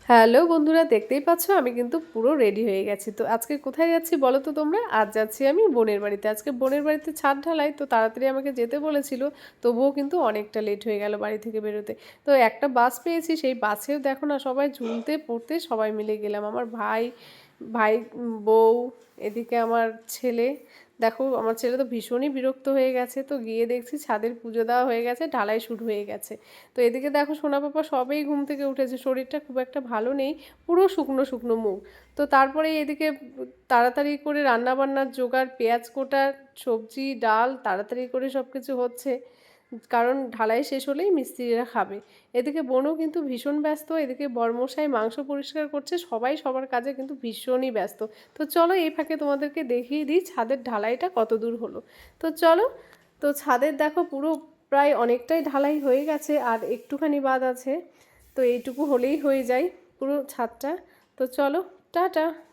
Hello বন্ধুরা, দেখতেই পাচ্ছ আমি কিন্তু পুরো রেডি হয়ে গেছি। তো আজকে কোথায় যাচ্ছি বলো তো তোমরা? আজ যাচ্ছি আমি বোনের বাড়িতে। আজকে বোনের বাড়িতে ছাদ ঢালাই, তো তাড়াতাড়ি আমাকে যেতে বলেছিল। তবুও কিন্তু অনেকটা লেট হয়ে গেল বাড়ি থেকে বেরোতে। তো একটা বাস পেয়েছি, সেই বাসেও দেখো না সবাই ঝুলতে পড়তে সবাই মিলে গেলাম। আমার ভাই ভাই বউ, এদিকে আমার ছেলে। দেখো আমার ছেলে তো ভীষণই বিরক্ত হয়ে গেছে। তো গিয়ে দেখছি ছাদের পুজো দেওয়া হয়ে গেছে, ঢালাই শুরু হয়ে গেছে। তো এদিকে দেখো সোনা পাপা সবেই ঘুম থেকে উঠেছে, শরীরটা খুব একটা ভালো নেই, পুরো শুকনো শুকনো মুখ। তো তারপরে এদিকে তাড়াতাড়ি করে রান্না বান্নার জোগাড়, পেঁয়াজ কোটা, সবজি ডাল তাড়াতাড়ি করে সব কিছু হচ্ছে, কারণ ঢালাই শেষ হলেই মিস্ত্রিরা খাবে। এদিকে বোনও কিন্তু ভীষণ ব্যস্ত, এদিকে বরমশাই মাংস পরিষ্কার করছে, সবাই সবার কাজে কিন্তু ভীষণই ব্যস্ত। তো চলো এই ফাঁকে তোমাদেরকে দেখিয়ে দিই ছাদের ঢালাইটা কত দূর হলো। তো চলো। তো ছাদের দেখো পুরো প্রায় অনেকটাই ঢালাই হয়ে গেছে, আর একটুখানি বাদ আছে। তো এইটুকু হলেই হয়ে যায় পুরো ছাদটা। তো চলো, টাটা।